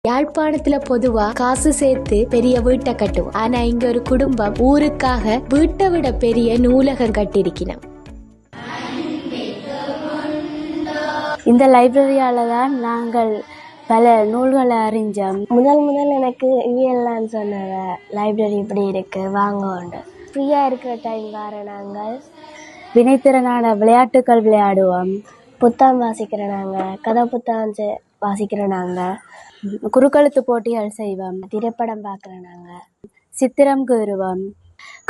யாழ்ப்பாணத்துல பொதுவா காசு சேர்த்து பெரிய வீட்டை கட்டுவோம். ஆனா இங்க ஒரு குடும்பம் ஊருக்காக வீட்டை விட பெரிய நூலகம் கட்டியிருக்கணும். இந்த லைப்ரரியால தான் நாங்கள் பல நூல்களை அறிஞ்சோம். முதல் எனக்கு இவியல்லாம் சொன்னத லைப்ரரி இப்படி இருக்கு வாங்க உண்டு. ஃப்ரீயா இருக்கிற டைம் வர நாங்கள் வினைத்திறனான விளையாட்டுகள் விளையாடுவோம். புத்தகம் வாசிக்கிற நாங்கள் கதை புத்தகம் வாசிக்கிற நாங்கள் குறுக்கெழுத்து போட்டிகள் செய்வோம். திரைப்படம் பார்க்குற நாங்கள் சித்திரம் கூறுவோம்.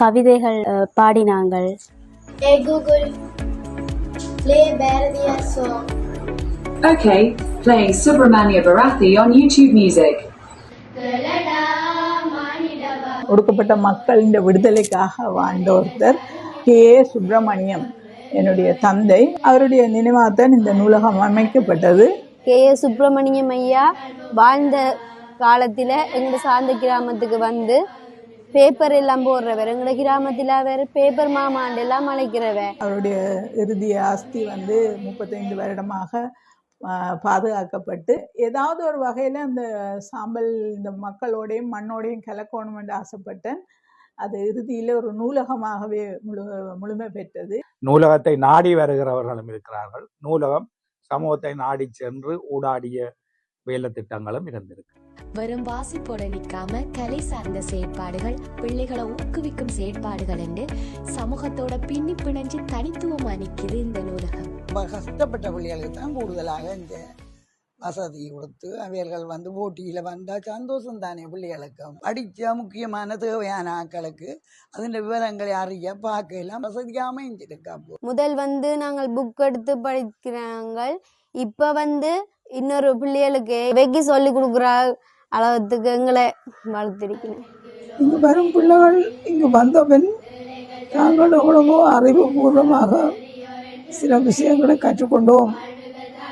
கவிதைகள் பாடினாங்கள். Hey Google, play Bharatiya song. Okay, playing Subramania Bharathi on YouTube Music. ஒடுக்கப்பட்ட மக்களின் விடுதலைக்காக வாழ்ந்த ஒருத்தர் கே. சுப்பிரமணியம் என்னுடைய தந்தை. அவருடைய நினைவாகத்தான் இந்த நூலகம் அமைக்கப்பட்டது. கே. சுப்பிரமணியம் ஐயா வாழ்ந்த காலத்தில் எங்கள் சார்ந்த கிராமத்துக்கு வந்து பேப்பர் எல்லாம் போடுறவர். எங்களோட கிராமத்தில் அவர் பேப்பர் மாமாண்டு எல்லாம் அழைக்கிறவர். அவருடைய இறுதி ஆஸ்தி 35 வருடமாக பாதுகாக்கப்பட்டு ஏதாவது ஒரு வகையில் அந்த சாம்பல் இந்த மக்களோடையும் மண்ணோடையும் கலக்கணும் என்று ஆசைப்பட்டேன். அது இறுதியில் ஒரு நூலகமாகவே முழுமை பெற்றது. நூலகத்தை நாடி வருகிறவர்களும் இருக்கிறார்கள். நூலகம் சமூகத்தை நாடி சென்று ஊடாடிய வேலை திட்டங்களும் இருந்திருக்கு. வெறும் வாசிப்போட நிற்காம கலை சார்ந்த செயற்பாடுகள், பிள்ளைகளை ஊக்குவிக்கும் செயற்பாடுகள் என்று சமூகத்தோட பின்னி பிணைஞ்சு தனித்துவமா நிற்குது இந்த நூலகம். கஷ்டப்பட்ட பிள்ளைகளுக்கு தான் கூடுதலாக இந்த வசதி கொடுத்து அவையர்கள் போட்டியில் வந்தால் சந்தோஷம் தானே. பிள்ளைகளுக்கு படித்த முக்கியமான தேவையான ஆட்களுக்கு அதில் விவரங்களை அறிய பார்க்க எல்லாம் வசதியாக அமைஞ்சிருக்கா. முதல் நாங்கள் புக் எடுத்து படிக்கிறாங்க. இப்போ இன்னொரு பிள்ளைகளுக்கு வெக்கி சொல்லி கொடுக்குற அளவுக்கு எங்களை வளர்த்திருக்கிறேன். இங்கு வரும் பிள்ளைகள் இங்கு வந்தவன் நாங்கள் எவ்வளவோ அறிவுபூர்வமாக சில விஷயங்களை கற்றுக்கொண்டோம்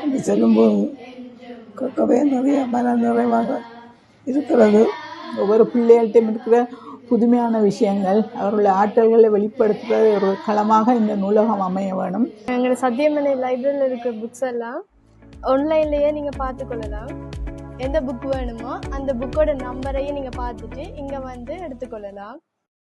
என்று சொல்லும்போது கேட்கவே நிறைய மன நிறைவாக இருக்கிறது. ஒவ்வொரு பிள்ளைகள்கிட்டையும் இருக்கிற புதுமையான விஷயங்கள், அவர்களுடைய ஆற்றல்களை வெளிப்படுத்துகிற ஒரு களமாக இந்த நூலகம் அமைய வேணும். எங்களோட சத்தியமலை லைப்ரரியில் இருக்கிற புக்ஸ் எல்லாம் ஆன்லைன்லேயே நீங்கள் பார்த்துக்கொள்ளலாம். எந்த புக் வேணுமோ அந்த புக்கோட நம்பரையும் நீங்கள் பார்த்துட்டு இங்கே எடுத்துக்கொள்ளலாம்.